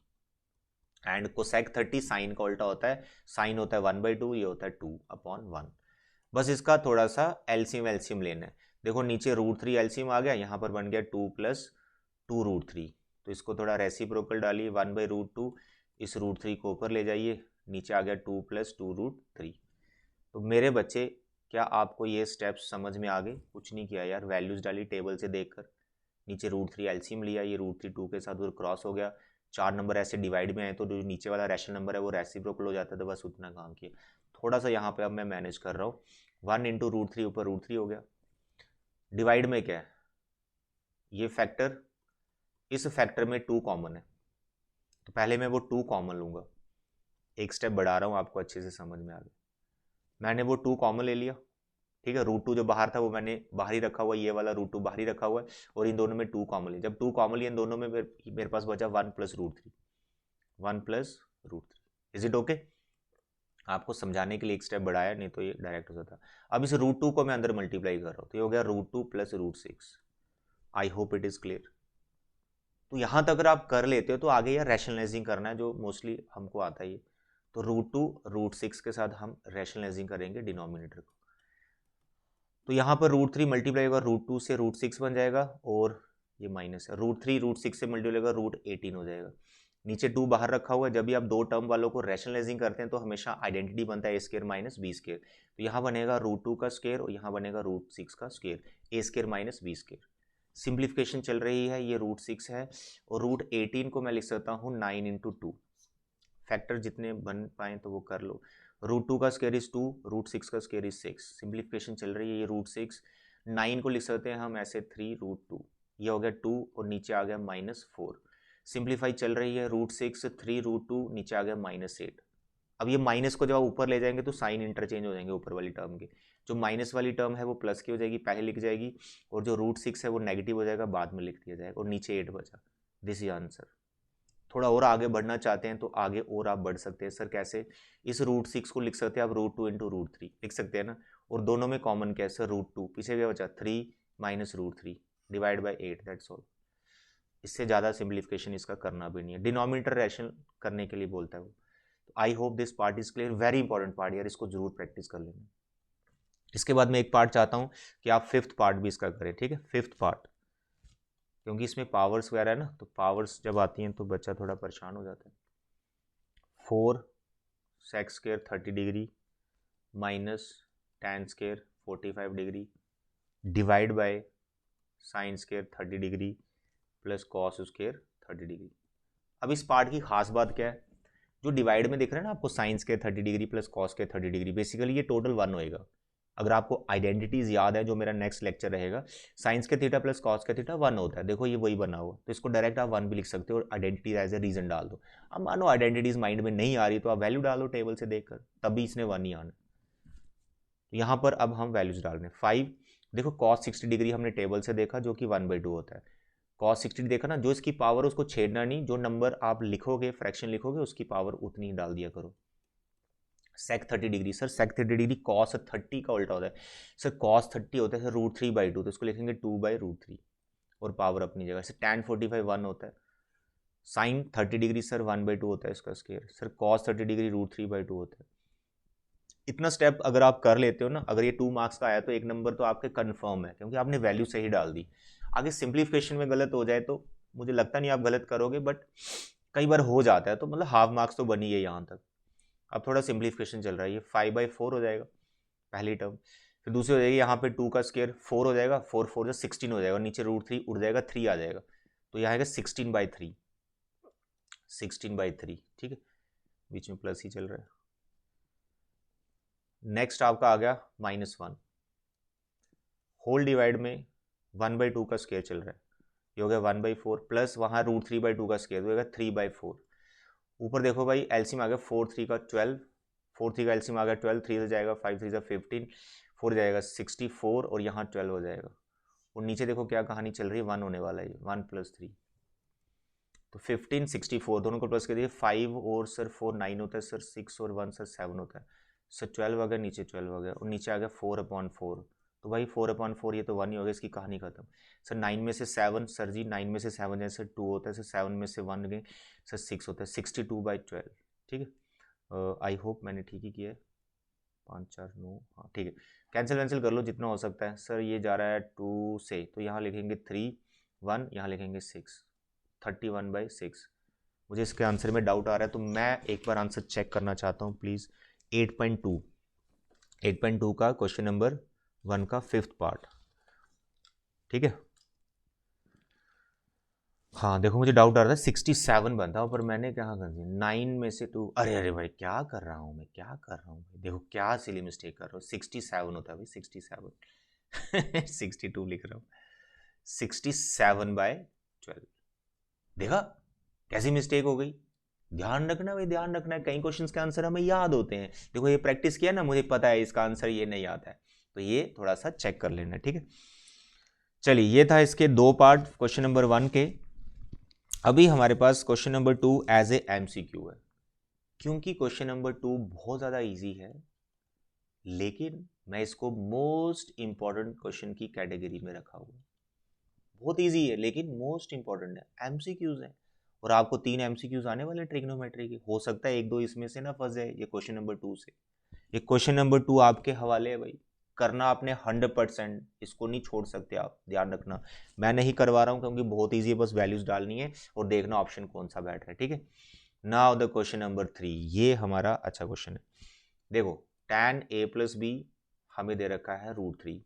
S1: And cosec 30 sine का उल्टा होता है, साइन होता है 1/2, ये होता है 2/1। बस इसका थोड़ा सा एलसीएम एलसीएम लेना है। देखो नीचे √3 एलसीएम आ गया, यहाँ पर बन गया 2 + 2√3। तो इसको थोड़ा रेसिप्रोकल डालिए, 1/√2, इस √3 को ऊपर ले जाइए, नीचे आ गया 2 + 2√3। तो मेरे बच्चे, क्या आपको ये स्टेप्स समझ में आ गए? कुछ नहीं किया यार, वैल्यूज डाली टेबल से देखकर, नीचे √3 एलसीएम लिया, ये √3 2 के साथ उधर क्रॉस हो गया, 4 नंबर ऐसे डिवाइड में आए तो जो नीचे वाला रैशनल नंबर है वो रेसिप्रोकल हो जाता है, तो बस उतना काम किया। थोड़ा सा यहाँ पे अब मैं मैनेज कर रहा हूँ, 1 इंटू रूट थ्री ऊपर रूट थ्री हो गया। डिवाइड में क्या है, ये फैक्टर, इस फैक्टर में 2 कॉमन है, तो पहले मैं वो 2 कॉमन लूँगा। एक स्टेप बढ़ा रहा हूँ, आपको अच्छे से समझ में आ गया। मैंने वो 2 कॉमन ले लिया, ठीक है। रूट 2 जो बाहर था वो मैंने बाहर ही रखा हुआ है, ये वाला रूट 2 बाहर ही रखा हुआ है, और इन दोनों में 2 कॉमन लिया। जब 2 कॉमन लिया इन दोनों में, मेरे पास बचा 1 plus root three, 1 plus root three. Is it okay? आपको समझाने के लिए एक स्टेप बढ़ाया, नहीं तो ये डायरेक्ट हो जाता। अब इस रूट 2 को मैं अंदर मल्टीप्लाई कर रहा हूँ, तो ये हो गया root 2 plus root 6। I hope it is clear. तो यहाँ तक अगर आप कर लेते हो तो आगे यार रैशनलाइजिंग करना है, जो मोस्टली हमको आता है। तो रूट 2 रूट 6 के साथ हम रैशनलाइजिंग करेंगे डिनोमिनेटर को। तो यहाँ पर रूट 3 मल्टीप्लाई होगा रूट 2 से, रूट 6 बन जाएगा, और ये माइनस है, रूट 3 रूट 6 से मल्टीप्लाई होगा रूट 18 हो जाएगा। नीचे 2 बाहर रखा हुआ है। जब भी आप दो टर्म वालों को रैशनलाइजिंग करते हैं तो हमेशा आइडेंटिटी बनता है ए स्क्वायर माइनस बी स्क्वायर। तो यहाँ बनेगा रूट 2 का स्क्वायर और यहाँ बनेगा रूट 6 का square, A square minus B square. Simplification चल रही है, ये रूट 6 है, और रूट 18 को मैं लिख सकता हूँ 9 इंटू 2। फैक्टर जितने बन पाए तो वो कर लो। रूट 2 का स्क्वायर इज 2, रूट 6 का स्क्वायर इज 6। सिंप्लीफिकेशन चल रही है, ये रूट 6, 9 को लिख सकते हैं हम ऐसे 3 रूट 2, ये हो गया 2 और नीचे आ गया -4। सिंप्लीफाई चल रही है, रूट 6 3 रूट 2, नीचे आ गया -8। अब ये माइनस को जब आप ऊपर ले जाएंगे तो साइन इंटरचेंज हो जाएंगे ऊपर वाली टर्म के। जो माइनस वाली टर्म है वो प्लस की हो जाएगी, पहले लिख जाएगी, और जो रूट 6 है वो नेगेटिव हो जाएगा, बाद में लिख दिया जाएगा, और नीचे 8 बचा। This is answer. थोड़ा और आगे बढ़ना चाहते हैं तो आगे और आप बढ़ सकते हैं। सर कैसे? इस रूट 6 को लिख सकते हैं आप रूट 2 इंटू रूट 3 लिख सकते हैं ना, और दोनों में कॉमन क्या है सर? रूट 2, पीछे क्या बचा 3 minus root 3 divide by 8, that's all. इससे ज़्यादा सिंप्लीफिकेशन इसका करना भी नहीं है, डिनोमिनेटर रैशनल करने के लिए बोलता है वो। I hope this part is clear. Very important part यार, इसको जरूर प्रैक्टिस कर लेना। इसके बाद मैं एक पार्ट चाहता हूँ कि आप 5th पार्ट भी इसका करें, ठीक है? 5th पार्ट, क्योंकि इसमें पावर्स वगैरह है ना, तो पावर्स जब आती हैं तो बच्चा थोड़ा परेशान हो जाता है। 4 sec square 30 degree minus tan square 45 degree divide by sine square 30 degree plus cos square 30 degree. अब इस पार्ट की खास बात क्या है? जो डिवाइड में दिख रहा है ना आपको, साइंस के 30 डिग्री प्लस कॉस के 30 डिग्री, बेसिकली ये टोटल 1 होएगा। अगर आपको आइडेंटिटीज याद है, जो मेरा नेक्स्ट लेक्चर रहेगा, साइंस के थीटा प्लस कॉस के थीटा 1 होता है। देखो ये वही बना हुआ, तो इसको डायरेक्ट आप 1 भी लिख सकते हो और आइडेंटिटी एज ए रीजन डाल दो। अब मानो आइडेंटिटीज माइंड में नहीं आ रही तो आप वैल्यू डालो टेबल से देखकर, तभी इसने 1 ही आना। यहाँ पर अब हम वैल्यूज डाल रहे हैं। 5, देखो कॉस 60 डिग्री हमने टेबल से देखा जो कि 1/2 होता है। कॉस 60 देखा ना, जो इसकी पावर उसको छेड़ना नहीं, जो नंबर आप लिखोगे फ्रैक्शन लिखोगे उसकी पावर उतनी ही डाल दिया करो। Sec 30 degree, sir sec 30 degree cos 30 का उल्टा होता है सर, कॉस 30 होता है सर √3/2, तो इसको लिखेंगे 2/√3 और पावर अपनी जगह। सर tan 45 1 होता है, साइन 30 डिग्री सर 1/2 होता है इसका स्क्वायर, सर कॉस 30 डिग्री √3/2 होता है। इतना स्टेप अगर आप कर लेते हो ना, अगर ये 2 मार्क्स का आया तो एक नंबर तो आपके कन्फर्म है, क्योंकि आपने वैल्यू सही डाल दी। आगे सिंप्लीफिकेशन में गलत हो जाए तो मुझे लगता नहीं आप गलत करोगे, बट कई बार हो जाता है, तो मतलब हाफ मार्क्स तो बनी है यहाँ तक। अब थोड़ा सिंप्लीफिकेशन चल रहा है, ये 5/4 हो जाएगा पहली टर्म, फिर दूसरी हो जाएगी यहाँ पे 2 का स्क्वायर 4 हो जाएगा, 4 4 16 हो जाएगा, नीचे √3 उड़ जाएगा, 3 आ जाएगा, तो यहाँ आएगा 16/3, 16/3, ठीक है, बीच में प्लस ही चल रहा है। नेक्स्ट आपका आ गया -1, होल डिवाइड में 1/2 का स्क्वायर चल रहा है, ये हो गया 1/4 प्लस वहाँ √3/2 का स्क्वायर होगा 3/4। ऊपर देखो भाई एलसीएम आ गया 4 3 का 12, 4 3 का एलसीएम आ गया 12, 3 से जाएगा 5 3 से 15, 4 जाएगा 64 और यहाँ 12 हो जाएगा। और नीचे देखो क्या कहानी चल रही है, 1 होने वाला है, 1 + 3, तो 15 64 दोनों को प्लस कर दिए, 5 और सर 4 9 होता है सर, 6 और 1 सर 7 होता है सर, 12 आ गया, नीचे 12 आ गया, और नीचे आ गया 4/4, तो भाई 4/4 ये तो 1 ही हो गया, इसकी कहानी खत्म। सर 9 में से 7, सर जी 9 में से 7 जैसे 2 होता है सर, 7 में से 1 गए सर 6 होता है, 62/12, ठीक है। आई होप मैंने ठीक ही किया है, 5 4 9, हाँ ठीक है। कैंसिल वैंसिल कर लो जितना हो सकता है। सर ये जा रहा है 2 से, तो यहाँ लिखेंगे 3 1, यहाँ लिखेंगे 6, 31/6। मुझे इसके आंसर में डाउट आ रहा है तो मैं एक बार आंसर चेक करना चाहता हूँ प्लीज़। 8.2 का क्वेश्चन नंबर 1 का 5th पार्ट, ठीक है। हाँ देखो मुझे डाउट आ रहा था 67 बनता है, पर मैंने क्या कर दिया 9 में से 2। अरे अरे भाई क्या कर रहा हूँ मैं, क्या कर रहा हूँ भाई, देखो क्या सिली मिस्टेक कर रहा हूँ। 67 होता है भाई, 67 62 लिख रहा हूँ। 67/12। देखा कैसी मिस्टेक हो गई। ध्यान रखना भाई, ध्यान रखना है, कई क्वेश्चंस के आंसर हमें याद होते हैं। देखो ये प्रैक्टिस किया ना, मुझे पता है इसका आंसर ये नहीं आता है, तो ये थोड़ा सा चेक कर लेना, ठीक है। चलिए ये था इसके 2 पार्ट क्वेश्चन नंबर 1 के। अभी हमारे पास question number 2 as a MCQ है। क्योंकि क्वेश्चन नंबर 2 बहुत ज़्यादा इजी है, लेकिन मैं इसको मोस्ट इंपॉर्टेंट क्वेश्चन की कैटेगरी में रखा हुआ। बहुत इजी है लेकिन मोस्ट इंपॉर्टेंट है, एमसीक्यूज है। और आपको 3 एमसीक्यूज आने वाले ट्रिग्नोमेट्री के, हो सकता है 1-2 इसमें से ना फंस जाए ये क्वेश्चन नंबर 2 से। ये क्वेश्चन नंबर 2 आपके हवाले है भाई, करना आपने 100%, इसको नहीं छोड़ सकते आप, ध्यान रखना। मैं नहीं करवा रहा हूँ क्योंकि बहुत ईजी है, बस वैल्यूज डालनी है और देखना ऑप्शन कौन सा बैठ रहा है, ठीक है। नाउ द क्वेश्चन नंबर 3, ये हमारा अच्छा क्वेश्चन है। देखो tan a + b हमें दे रखा है √3,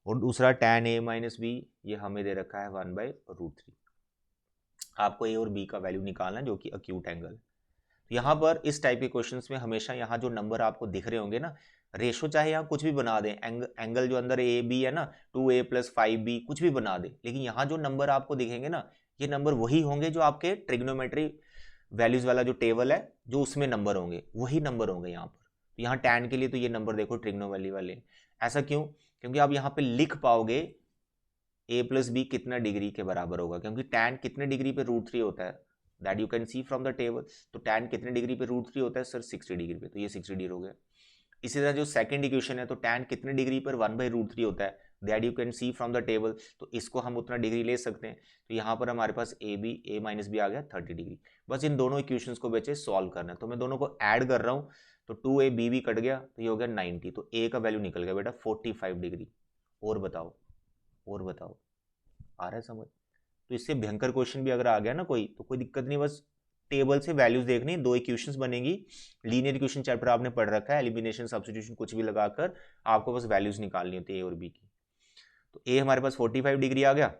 S1: और दूसरा tan a - b ये हमें दे रखा है 1/√3। आपको a और b का वैल्यू निकालना है जो कि अक्यूट एंगल। तो यहाँ पर इस टाइप के क्वेश्चंस में हमेशा यहाँ जो नंबर आपको दिख रहे होंगे ना, रेशो चाहे यहाँ कुछ भी बना दें, एंगल जो अंदर ए बी है ना 2a + 5b कुछ भी बना दे, लेकिन यहाँ जो नंबर आपको दिखेंगे ना, ये नंबर वही होंगे जो आपके ट्रिग्नोमेट्री वैल्यूज वाला जो टेबल है जो उसमें नंबर होंगे, वही नंबर होंगे यहाँ पर। तो यहाँ टैन के लिए तो ये नंबर देखो ट्रिग्नोमेट्री वाले। ऐसा क्यों? क्योंकि आप यहाँ पे लिख पाओगे a + b कितना डिग्री के बराबर होगा, क्योंकि टैन कितने डिग्री पे √3 होता है, that you can see from the table. तो टैन कितने डिग्री पे √3 होता है सर? 60 डिग्री पे, तो ये 60 डिग्री हो गया। इसी तरह जो सेकंड इक्वेशन है, तो टैन कितने डिग्री पर 1/√3 होता है, that you can see from the table. तो इसको हम उतना डिग्री ले सकते हैं। तो यहाँ पर हमारे पास a - b आ गया 30 डिग्री। बस इन दोनों इक्वेशंस को बचे सॉल्व करना है, तो मैं दोनों को ऐड कर रहा हूँ। तो 2ab भी कट गया, तो ये हो गया 90। तो a का वैल्यू निकल गया बेटा 45 डिग्री। और बताओ, और बताओ, आ रहा है समझ? तो इससे भयंकर क्वेश्चन भी अगर आ गया ना कोई, तो कोई दिक्कत नहीं, बस टेबल से वैल्यूज देखनी, 2 इक्वेशंस बनेगी। लीनियर इक्वेशन चैप्टर आपने पढ़ रखा है, एलिमिनेशन सब्स्टिट्यूशन कुछ भी लगाकर आपको बस वैल्यूज निकालनी होती है ए और बी की। तो ए हमारे पास 45 डिग्री आ गया,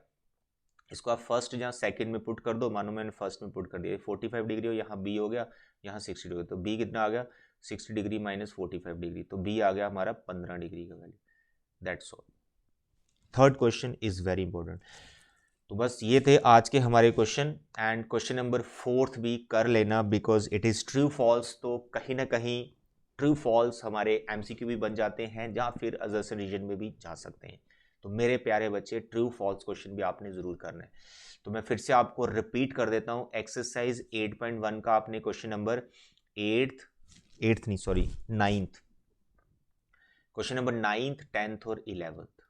S1: इसको आप फर्स्ट जहाँ सेकंड में पुट कर दो, मानो मैंने फर्स्ट में पुट कर दिया 45 डिग्री हो, यहाँ बी हो गया, यहाँ 60 डिग्री, तो बी कितना आ गया 60 डिग्री - 45 डिग्री, तो बी आ गया हमारा 15 डिग्री का value. That's all. Third question is very important. तो बस ये थे आज के हमारे क्वेश्चन, एंड क्वेश्चन नंबर 4 भी कर लेना, because it is true false. तो कहीं ना कहीं ट्रू फॉल्स हमारे एमसीक्यू भी बन जाते हैं, या फिर अजर्सन रीजन में भी जा सकते हैं। तो मेरे प्यारे बच्चे, ट्रू फॉल्स क्वेश्चन भी आपने ज़रूर करना है। तो मैं फिर से आपको रिपीट कर देता हूँ, एक्सरसाइज 8.1 का आपने question number 9th question number 9th, 10th और 11th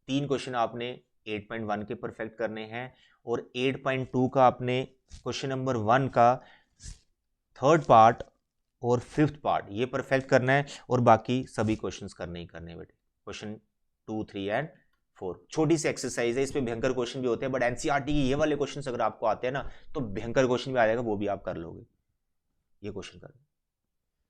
S1: 3 क्वेश्चन आपने 8.1 के परफेक्ट करने हैं, और 8.2 का आपने क्वेश्चन नंबर 1 का 3rd पार्ट और 5th पार्ट ये परफेक्ट करना है, और बाकी सभी क्वेश्चंस करने ही करने बेटे। क्वेश्चन 2, 3 एंड 4 छोटी सी एक्सरसाइज है, इस पे भयंकर क्वेश्चन भी होते हैं, बट एनसीईआरटी के ये वाले क्वेश्चंस अगर आपको आते हैं ना, तो भयंकर क्वेश्चन भी आ जाएगा, वो भी आप कर लोगे, ये क्वेश्चन कर।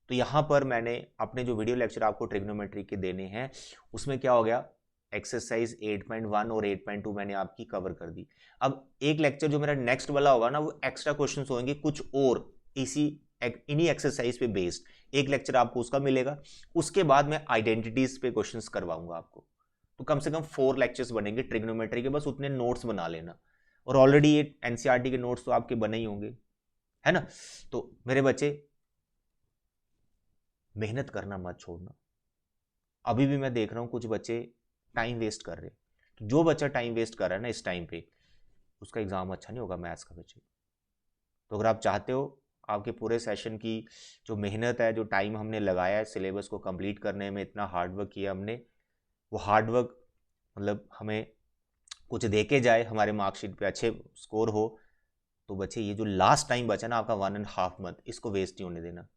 S1: तो यहाँ पर मैंने अपने जो वीडियो लेक्चर आपको ट्रिग्नोमेट्री के देने हैं, उसमें क्या हो गया, एक्सरसाइज 8.1 और 8.2 मैंने आपकी कवर कर दी। अब एक लेक्चर जो मेरा नेक्स्ट वाला होगा ना, वो एक्स्ट्रा क्वेश्चंस होंगे कुछ और इन्हीं एक्सरसाइज पे बेस्ड, एक लेक्चर आपको उसका मिलेगा। उसके बाद मैं आइडेंटिटीज पे क्वेश्चंस करवाऊंगा आपको। तो कम से कम 4 लेक्चर्स बनेंगे ट्रिग्नोमेट्री के, बस उतने नोट्स बना लेना, और ऑलरेडी ये एनसीईआरटी के नोट्स तो आपके बने ही होंगे, है ना। तो मेरे बच्चे, मेहनत करना मत छोड़ना। अभी भी मैं देख रहा हूं कुछ बच्चे टाइम वेस्ट कर रहे हैं, तो जो बच्चा टाइम वेस्ट कर रहा है ना इस टाइम पे, उसका एग्जाम अच्छा नहीं होगा मैथ्स का बच्चे। तो अगर आप चाहते हो आपके पूरे सेशन की जो मेहनत है, जो टाइम हमने लगाया है सिलेबस को कंप्लीट करने में, इतना हार्डवर्क किया हमने, वो हार्डवर्क मतलब हमें कुछ दे के जाए, हमारे मार्कशीट पे अच्छे स्कोर हो, तो बच्चे ये जो लास्ट टाइम बचा ना आपका 1.5 मंथ, इसको वेस्ट नहीं होने देना,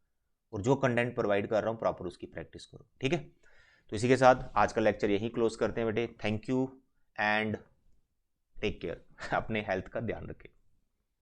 S1: और जो कंटेंट प्रोवाइड कर रहा हूँ प्रॉपर उसकी प्रैक्टिस करो, ठीक है। तो इसी के साथ आज का लेक्चर यहीं क्लोज करते हैं बेटे। Thank you and take care, अपने हेल्थ का ध्यान रखें।